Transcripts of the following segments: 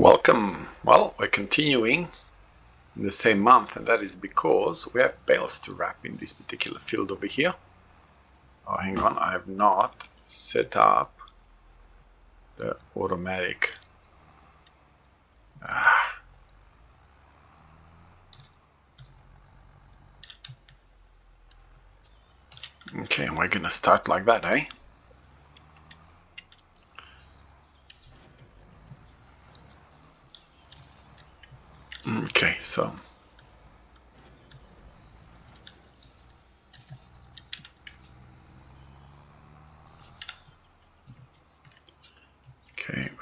Welcome. Well, we're continuing in the same month, and that is because we have bales to wrap in this particular field over here. Oh, hang on, I have not set up the automatic. Okay, and we're gonna start like that, eh? Okay, so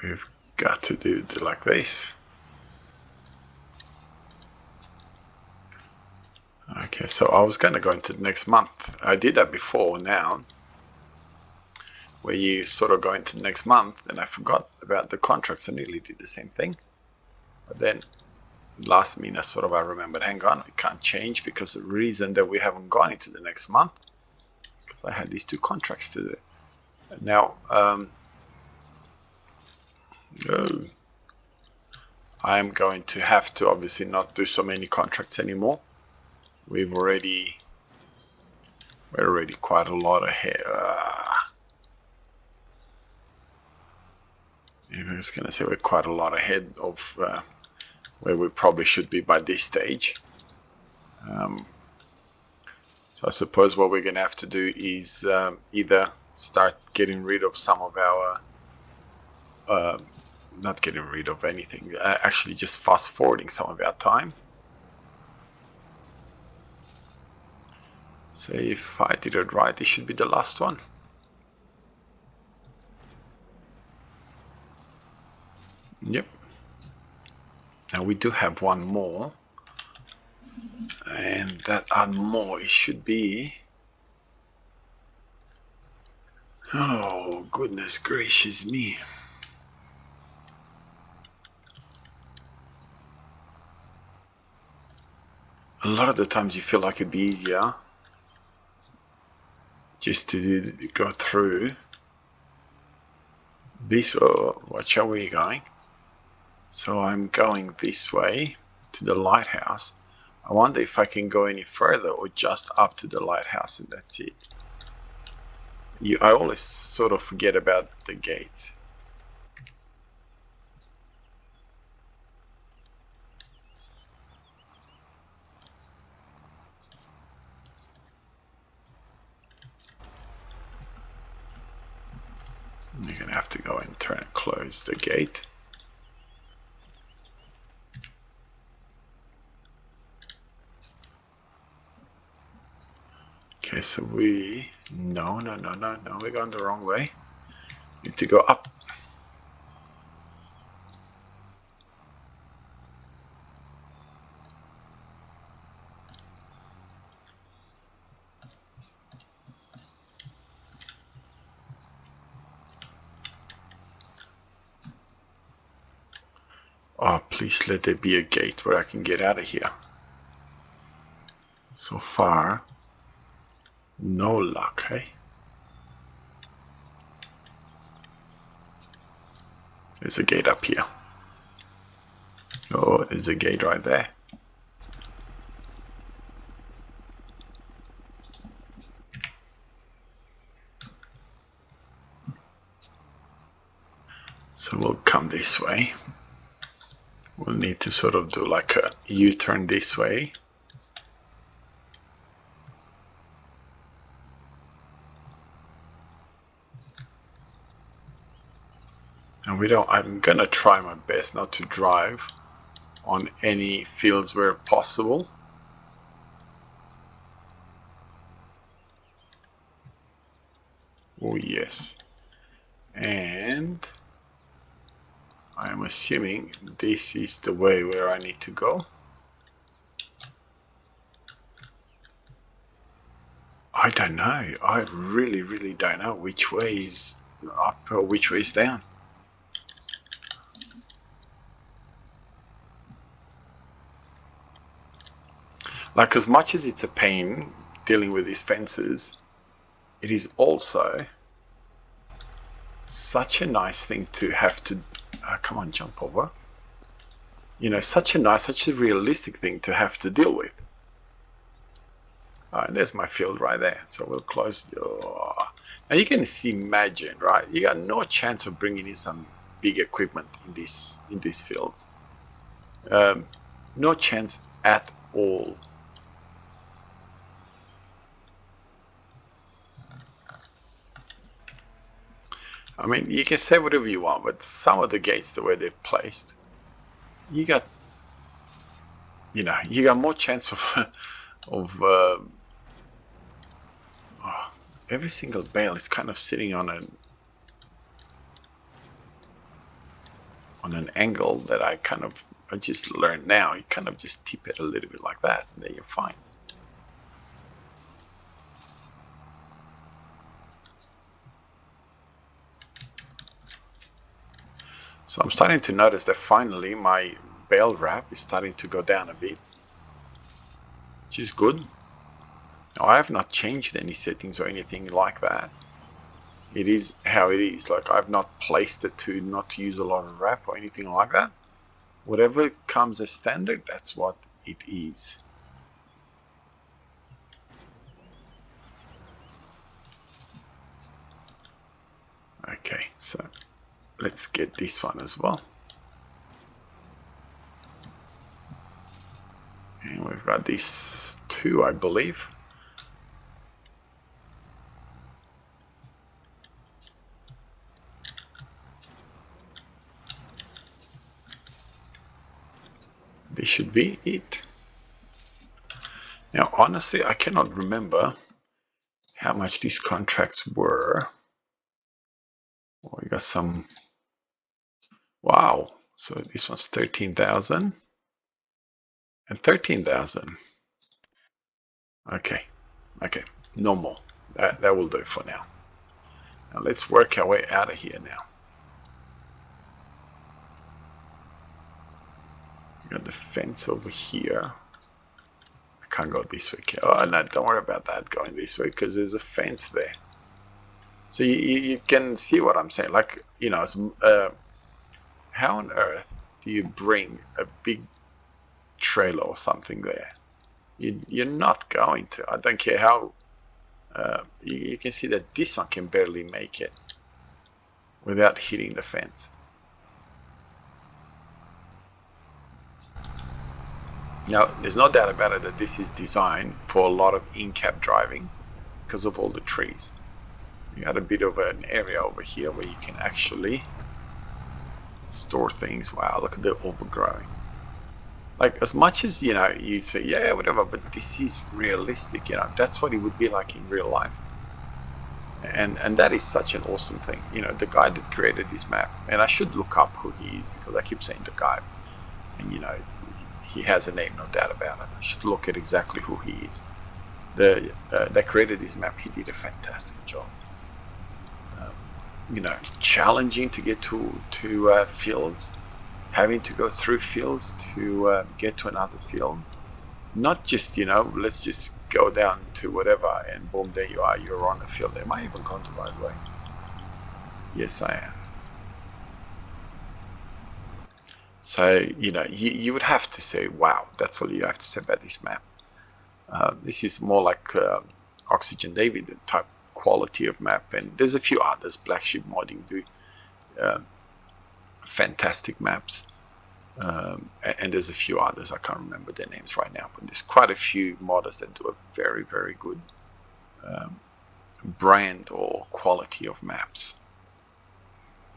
we've got to do it like this. Okay, so I was gonna go into the next month. I did that before now, where you sort of go into the next month, and I forgot about the contracts. I nearly did the same thing, but then last minute sort of I remembered, hang on, we can't change because the reason that we haven't gone into the next month because I had these two contracts to do. Now I'm going to have to obviously not do so many contracts anymore. We're already quite a lot ahead. I was gonna say we're quite a lot ahead of where we probably should be by this stage. So I suppose what we're going to have to do is either start getting rid of some of our, not getting rid of anything, actually just fast forwarding some of our time. So if I did it right, this should be the last one. Yep. Now we do have one more. And that and more, it should be, oh goodness gracious me, a lot of the times you feel like it'd be easier just to go through this. Which way are we going? So I'm going this way to the lighthouse. I wonder if I can go any further or just up to the lighthouse and that's it. I always sort of forget about the gates. You're going to have to go and turn and close the gate. Okay, so no, we're going the wrong way. Need to go up. Oh, please let there be a gate where I can get out of here. So far, no luck, eh? There's a gate up here. Oh, there's a gate right there. So we'll come this way. We'll need to sort of do like a U-turn this way. And I'm gonna try my best not to drive on any fields where possible. Oh yes. And I'm assuming this is the way where I need to go. I don't know. I really don't know which way is up or which way is down. Like, as much as it's a pain dealing with these fences, it is also such a nice thing to have to come on, jump over. You know, such a nice, such a realistic thing to have to deal with. Alright, there's my field right there. So we'll close the... Now you can imagine, right? You got no chance of bringing in some big equipment in these fields. No chance at all. I mean, you can say whatever you want, but some of the gates, the way they're placed, you got more chance of every single bale is kind of sitting on an angle that I just learned now. You kind of just tip it a little bit like that, and then you're fine. So I'm starting to notice that finally my bale wrap is starting to go down a bit, which is good. Now, I have not changed any settings or anything like that. It is how it is. Like, I've not placed it to not use a lot of wrap or anything like that. Whatever comes as standard, that's what it is. Okay, so let's get this one as well. And we've got these two, I believe. This should be it. Now, honestly, I cannot remember how much these contracts were. Oh, we got some. Wow. So this one's 13,000 and 13,000. Okay. Okay. No more. That will do for now. Now let's work our way out of here now. We got the fence over here. I can't go this way. Oh, no, don't worry about that going this way because there's a fence there. So you can see what I'm saying. Like, you know, how on earth do you bring a big trailer or something there? You're not going to. I don't care how. You can see that this one can barely make it without hitting the fence. Now, there's no doubt about it that this is designed for a lot of in-cab driving because of all the trees. You got a bit of an area over here where you can actually store things. Wow, look at the overgrowing. Like, as much as, you know, you say, yeah, whatever, but this is realistic, you know, that's what it would be like in real life. And that is such an awesome thing. You know, the guy that created this map, and I should look up who he is because I keep saying the guy, and, you know, he has a name, no doubt about it. I should look at exactly who he is. That created this map, he did a fantastic job. You know, challenging to get to fields, having to go through fields to get to another field. Not just, you know, let's just go down to whatever and boom, there you are, you're on a field. Am I even going the right way? Yes, I am. So, you know, you would have to say, wow, that's all you have to say about this map. This is more like Oxygen David type quality of map, and there's a few others. Black Sheep Modding do fantastic maps, and there's a few others. I can't remember their names right now, but there's quite a few modders that do a very, very good brand or quality of maps.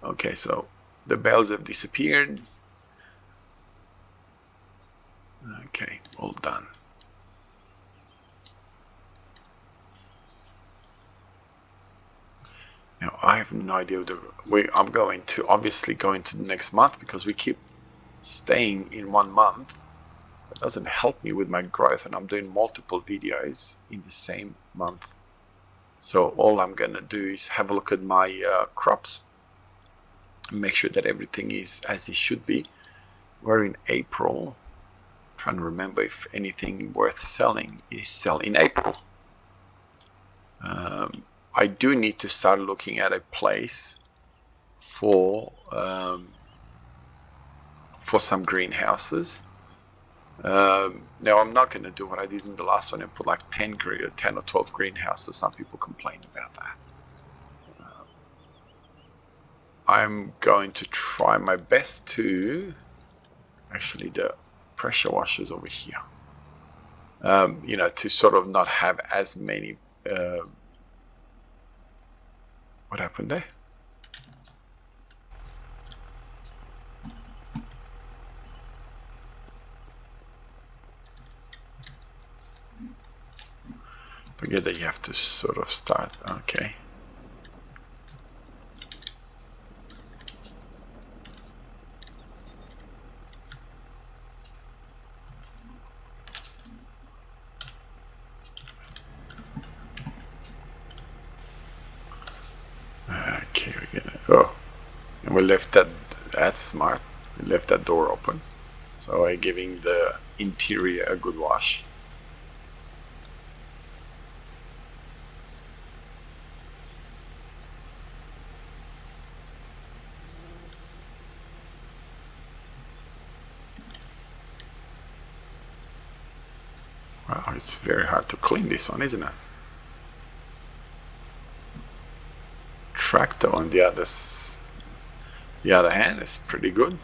Okay, so the bells have disappeared. Okay, all done. Now, I have no idea I'm going to obviously go into the next month because we keep staying in 1 month. It doesn't help me with my growth, and I'm doing multiple videos in the same month. So all I'm going to do is have a look at my crops and make sure that everything is as it should be. We're in April. I'm trying to remember if anything worth selling is sold in April. I do need to start looking at a place for for some greenhouses. Now I'm not going to do what I did in the last one and put like 10 or 12 greenhouses. Some people complain about that. I'm going to try my best to actually the pressure washers over here. You know, to sort of not have as many. What happened there? Forget that you have to sort of start. Okay. Okay, we're gonna. Oh, and we left that. That's smart. We left that door open, so I'm giving the interior a good wash. Wow, it's very hard to clean this one, isn't it? Tractor on the other hand is pretty good.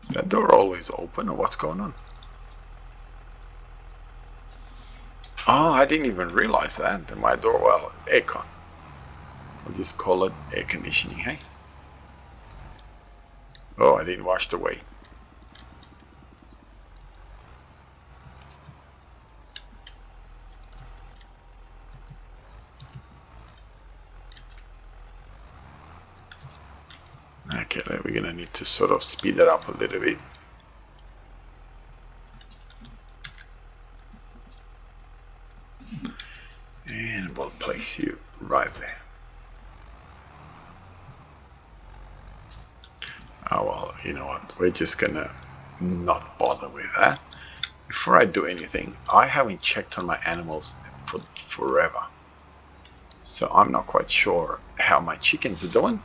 Is that door always open or what's going on? Oh, I didn't even realize that. My door, well, it's aircon. I'll just call it air conditioning, hey? Oh, I didn't wash the weight. Okay, we're gonna need to sort of speed it up a little bit. And we'll place you right there. Oh well, you know what? We're just gonna not bother with that. Before I do anything, I haven't checked on my animals for forever. So I'm not quite sure how my chickens are doing.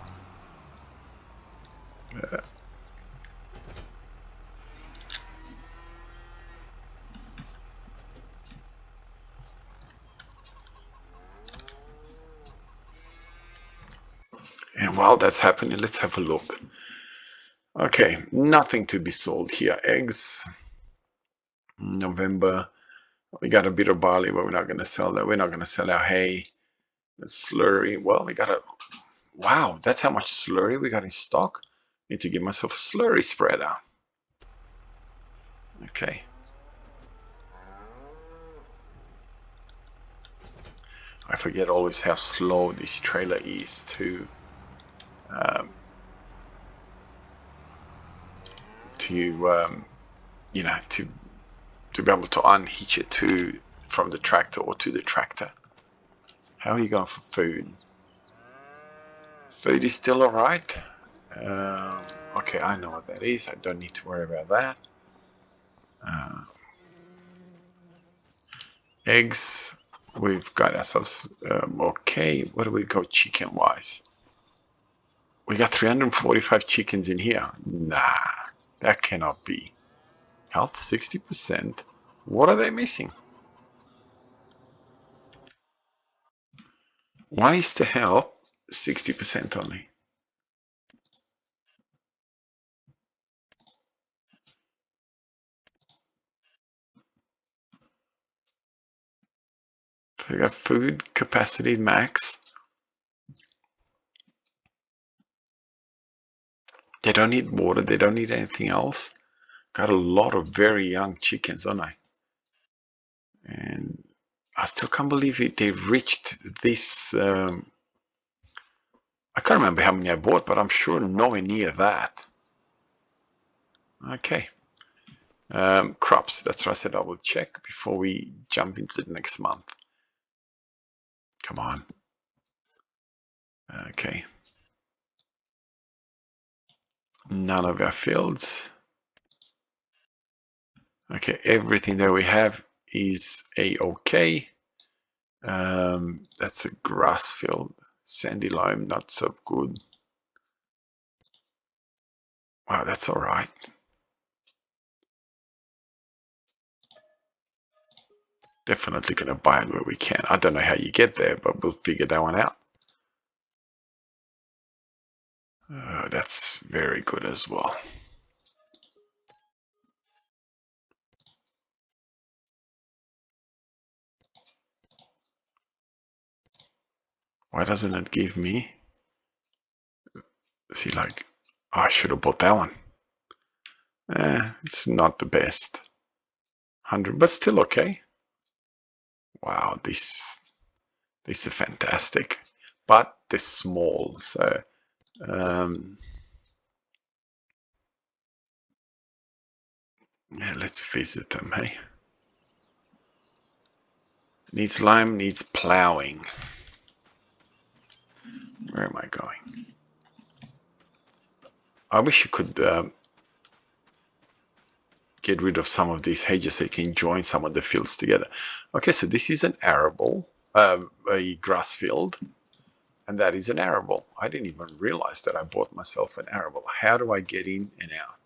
And while that's happening, let's have a look. Okay, nothing to be sold here. Eggs, November. We got a bit of barley, but we're not going to sell that. We're not going to sell our hay. The slurry. Well, we got a. Wow, that's how much slurry we got in stock. Need to give myself a slurry spreader. Okay. I forget always how slow this trailer is to you know, to be able to unhitch it from the tractor or to the tractor. How are you going for food? Food is still alright. Okay, I know what that is. I don't need to worry about that. Eggs, we've got ourselves okay. Where do we go chicken wise? We got 345 chickens in here. Nah, that cannot be. Health 60%. What are they missing? Why is the health 60% only? We got food capacity max. They don't need water. They don't need anything else. Got a lot of very young chickens, don't I? And I still can't believe it. They reached this. I can't remember how many I bought, but I'm sure nowhere near that. Okay. Crops. That's what I said I will check before we jump into the next month. Come on. Okay. None of our fields. Okay, everything that we have is a-okay. That's a grass field. Sandy loam, not so good. Wow, that's all right. Definitely going to buy it where we can. I don't know how you get there, but we'll figure that one out. That's very good as well. Why doesn't it give me? See, like, oh, I should have bought that one. It's not the best. 100, but still okay. Wow, these are fantastic, but they're small. So yeah, let's visit them. Hey, needs lime, needs plowing. Where am I going? I wish you could get rid of some of these hedges so you can join some of the fields together. Okay, so this is an arable, a grass field, and that is an arable. I didn't even realize that I bought myself an arable. How do I get in and out?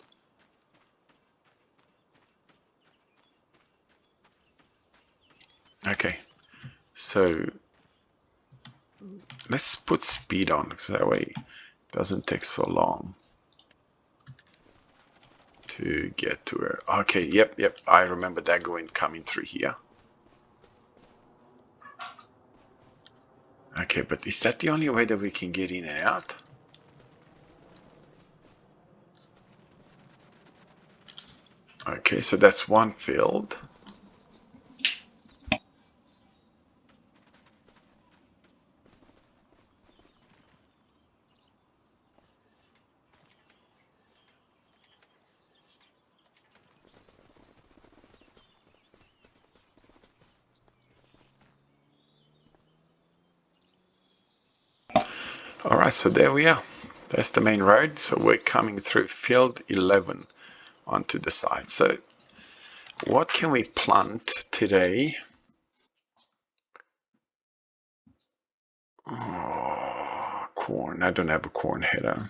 Okay, so let's put speed on, so that way it doesn't take so long to get to her. Okay, yep, I remember Daggerwin coming through here. Okay, but is that the only way that we can get in and out? Okay, so that's one field. All right, so there we are. That's the main road. So we're coming through field 11 onto the side. So what can we plant today? Oh, corn. I don't have a corn header.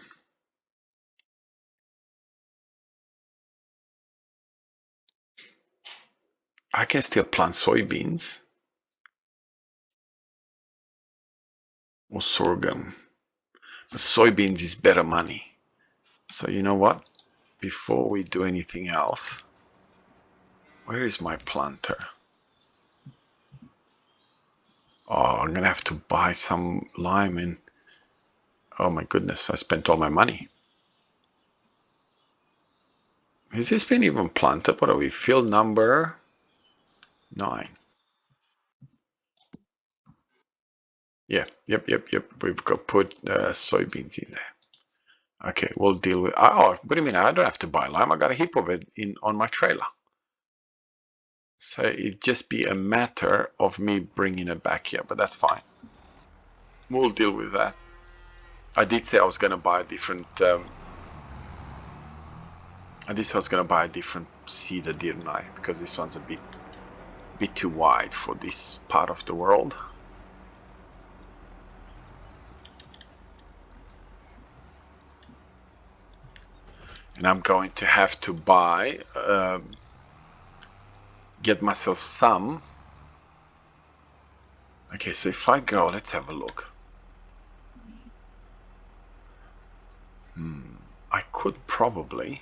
I can still plant soybeans or sorghum. But soybeans is better money. So you know what? Before we do anything else, where is my planter? Oh, I'm gonna have to buy some lime and oh my goodness, I spent all my money. Has this been even planted? What are we? Field number 9. Yeah, yep. We've got put soybeans in there. Okay, we'll deal with. Oh, what do you mean? I don't have to buy lime. I got a heap of it in on my trailer. So it'd just be a matter of me bringing it back here, but that's fine. We'll deal with that. I did say I was going to buy a different. I did say I was going to buy a different cedar, didn't I? Because this one's a bit too wide for this part of the world. And I'm going to have to buy, get myself some. Okay, so if I go, let's have a look. I could probably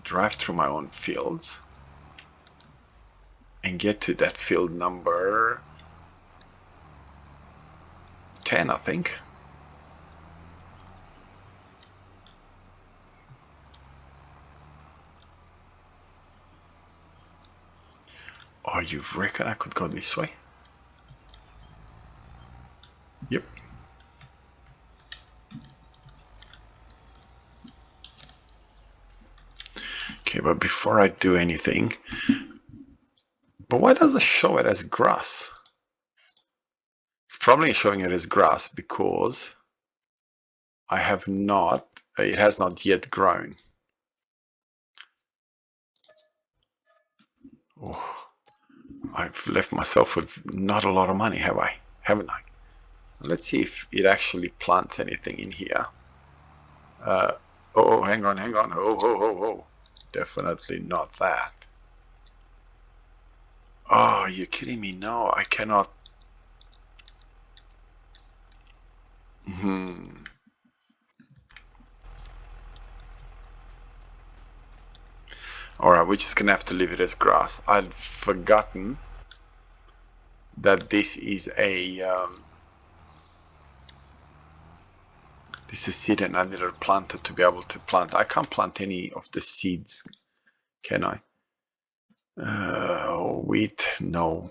drive through my own fields and get to that field number 10, I think. Oh, you reckon I could go this way? Yep. Okay, but before I do anything, but why does it show it as grass? It's probably showing it as grass because I have not, it has not yet grown. Oh, I've left myself with not a lot of money, have I? Haven't I? Let's see if it actually plants anything in here. Oh, hang on. Oh. Definitely not that. Oh, you're kidding me. No, I cannot. Alright, we're just gonna have to leave it as grass. I'd forgotten that this is a this is seed and I need a planter to be able to plant. I can't plant any of the seeds, can I? Wheat, no.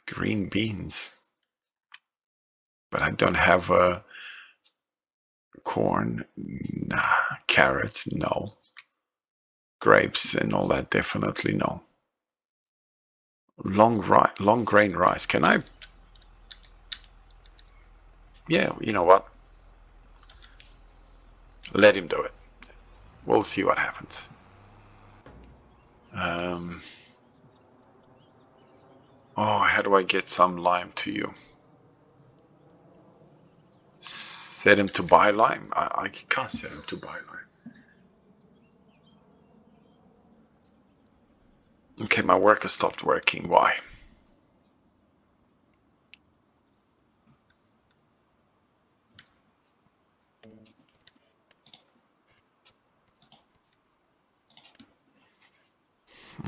Green beans. But I don't have corn, nah. Carrots, no. Grapes and all that, definitely no. Long grain rice. Can I? Yeah, you know what? Let him do it. We'll see what happens. Oh, how do I get some lime to you? Set him to buy lime? I can't set him to buy lime. Okay, my worker stopped working. Why?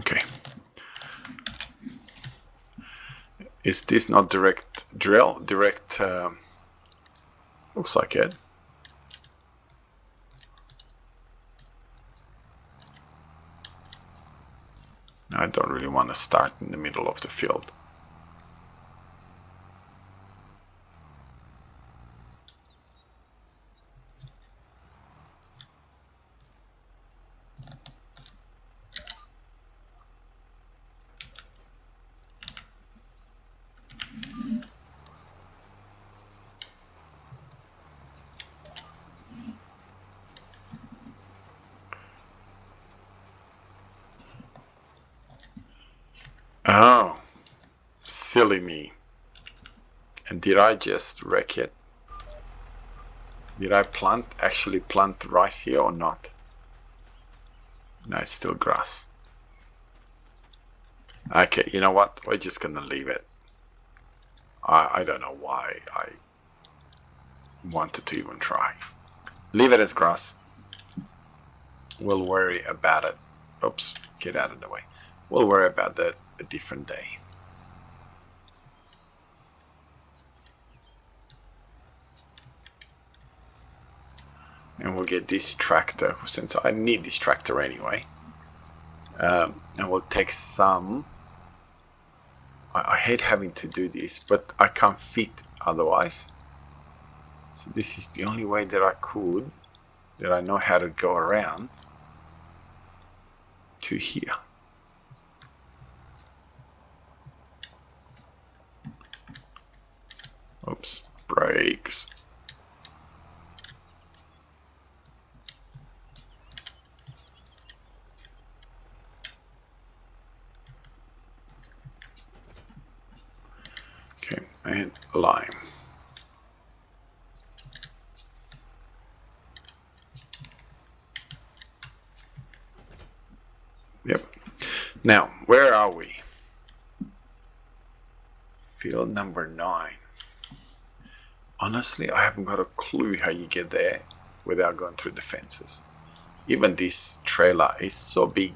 Okay. Is this not direct drill? Direct, looks like it. I don't really want to start in the middle of the field. Oh, silly me. And did I just wreck it? Did I actually plant rice here or not? No, it's still grass. Okay, you know what? We're just gonna leave it. I don't know why I wanted to even try. Leave it as grass. We'll worry about it. Oops, get out of the way. We'll worry about that a different day. And we'll get this tractor, since I need this tractor anyway. And we'll take some. I hate having to do this, but I can't fit otherwise. So this is the only way that I could, that I know how to go around to here. Oops, brakes. Okay, and lime. Yep. Now, where are we? Field number 9. Honestly, I haven't got a clue how you get there without going through the fences. Even this trailer is so big.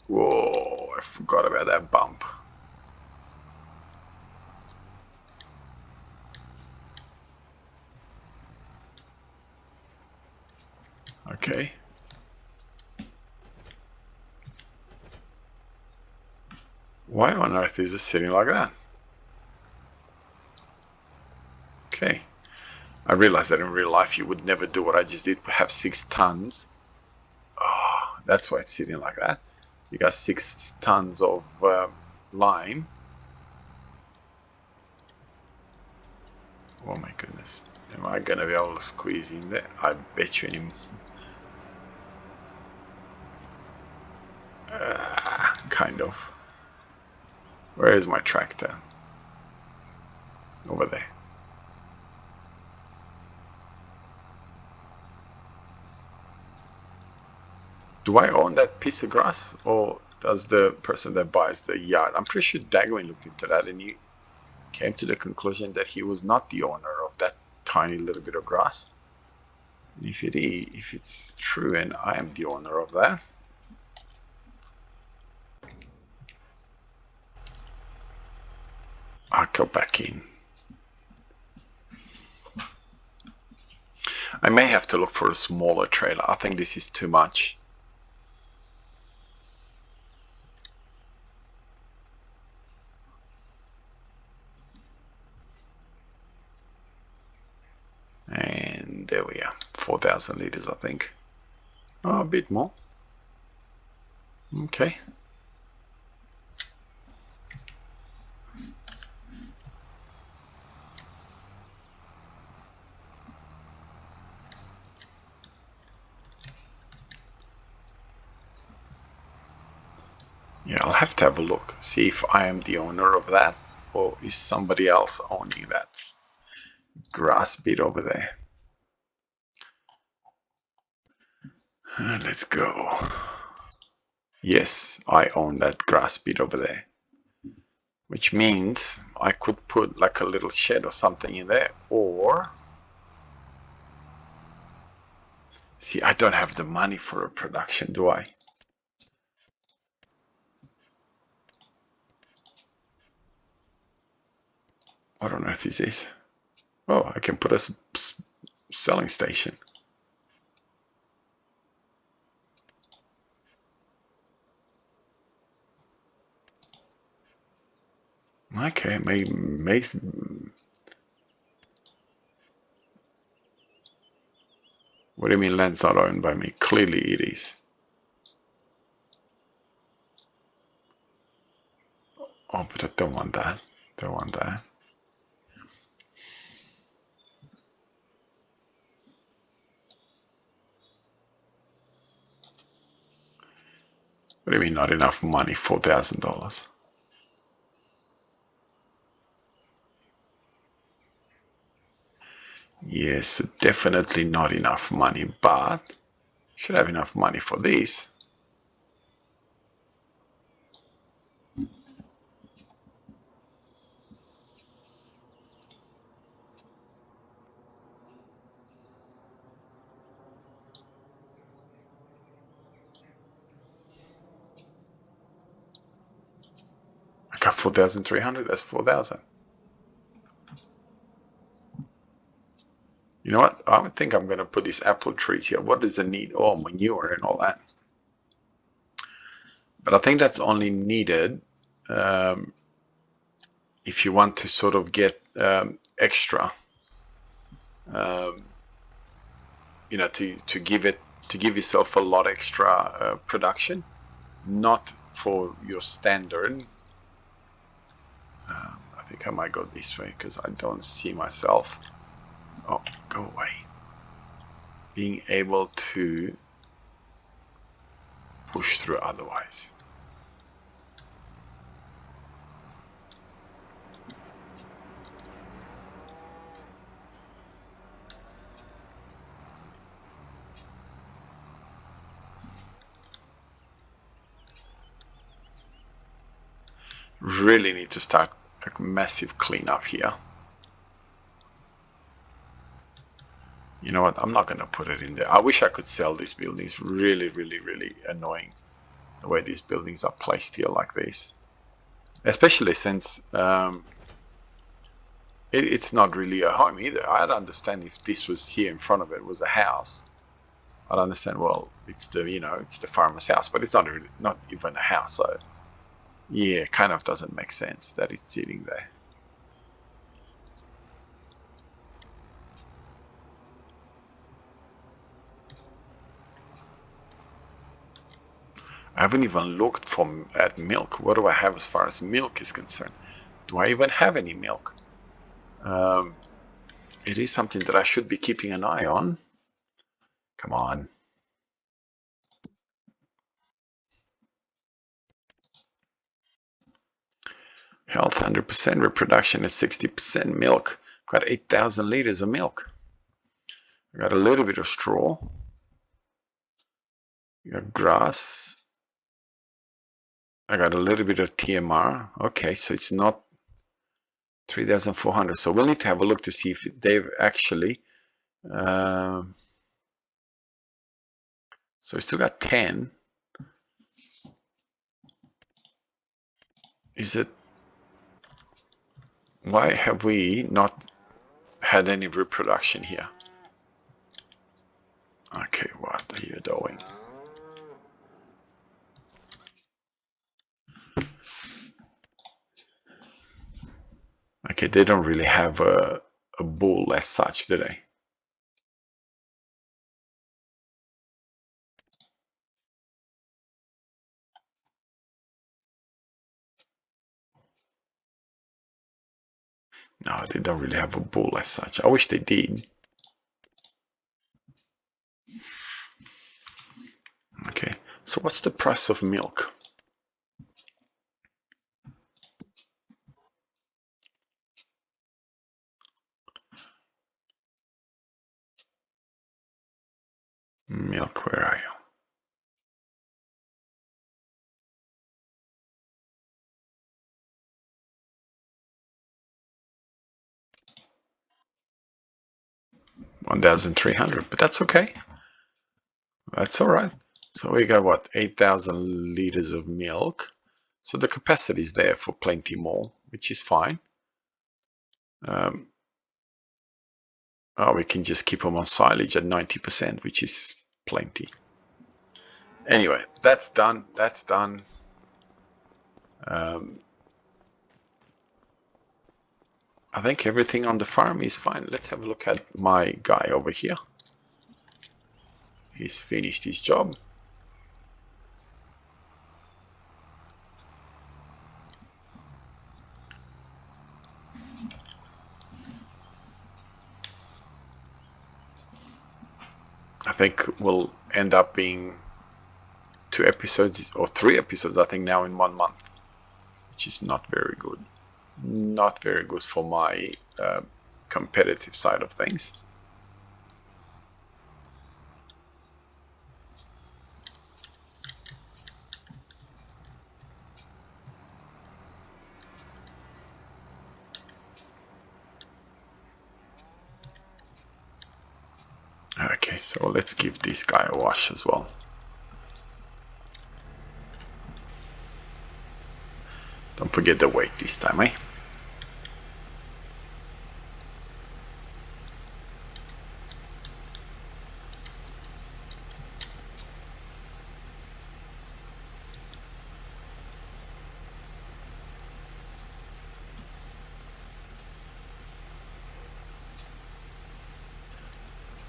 Whoa, I forgot about that bump. Okay. Why on earth is it sitting like that? Okay. I realized that in real life you would never do what I just did, have 6 tons. Oh, that's why it's sitting like that. So you got 6 tons of lime. Oh my goodness. Am I going to be able to squeeze in there? I bet you any Kind of. Where is my tractor? Over there. Do I own that piece of grass, or does the person that buys the yard? I'm pretty sure Daggerwin looked into that and he came to the conclusion that he was not the owner of that tiny little bit of grass. And if it's true and I am the owner of that, I'll go back in. I may have to look for a smaller trailer. I think this is too much. And there we are, 4,000 liters, I think. Oh, a bit more. Okay. Yeah, I'll have to have a look, see if I am the owner of that, or is somebody else owning that grass bit over there. Let's go. Yes, I own that grass bit over there. Which means I could put like a little shed or something in there, or... See, I don't have the money for a production, do I? What on earth is this? Oh, I can put a selling station. Okay, maybe. What do you mean land's not owned by me? Clearly it is. Oh, but I don't want that. Don't want that. What do you mean not enough money? $4,000. Yes, definitely not enough money, but should have enough money for this. I got 4,300. That's 4,000. You know what? I think I'm going to put these apple trees here. What does it need? Oh, manure and all that. But I think that's only needed if you want to sort of get extra, you know, to give yourself a lot extra production, not for your standard. I think I might go this way because I don't see myself. Oh, go away. Being able to push through otherwise. Really need to start a massive cleanup here. You know what? I'm not going to put it in there. I wish I could sell these buildings. Really, really, really annoying the way these buildings are placed here like this. Especially since it's not really a home either. I'd understand if this was here in front of it was a house. I'd understand, well, it's the, you know, it's the farmer's house, but it's not really, not even a house. So yeah, it kind of doesn't make sense that it's sitting there. I haven't even looked at milk. What do I have as far as milk is concerned? Do I even have any milk? It is something that I should be keeping an eye on. Come on. Health 100%, reproduction is 60%, milk. Got 8,000 liters of milk. I got a little bit of straw. I got grass. I got a little bit of TMR. Okay, so it's not 3,400. So we'll need to have a look to see if they've actually. So we still got 10. Is it? Why have we not had any reproduction here? Okay, what are you doing? Okay, they don't really have a bull as such, do they? No, they don't really have a bull as such. I wish they did. Okay, so what's the price of milk? Milk, where are you? $1,300, but that's okay. That's all right. So we got what, 8,000 liters of milk. So the capacity is there for plenty more, which is fine. We can just keep them on silage at 90%, which is plenty. Anyway, that's done. That's done. I think everything on the farm is fine. Let's have a look at my guy over here. He's finished his job. I think we'll end up being 2 episodes or 3 episodes, I think, now in 1 month, which is not very good. Not very good for my competitive side of things. Okay, so let's give this guy a wash as well. Don't forget the weight this time, eh?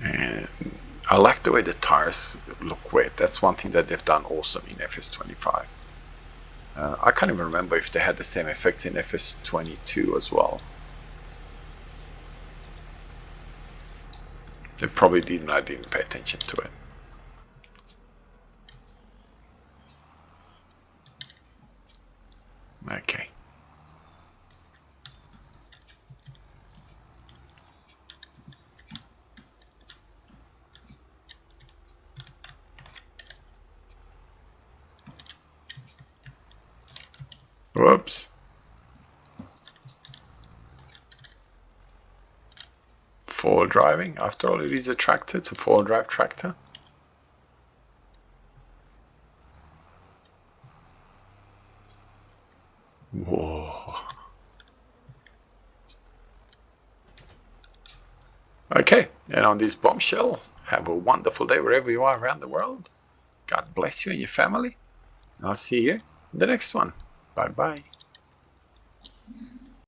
And I like the way the tires look wet. That's one thing that they've done awesome in FS25. I can't even remember if they had the same effects in FS22 as well. They probably did, and I didn't pay attention to it. Okay. Whoops. Four-wheel driving. After all, it is a tractor. It's a four-wheel drive tractor. Whoa. Okay, and on this bombshell, have a wonderful day wherever you are around the world. God bless you and your family. I'll see you in the next one. Bye-bye.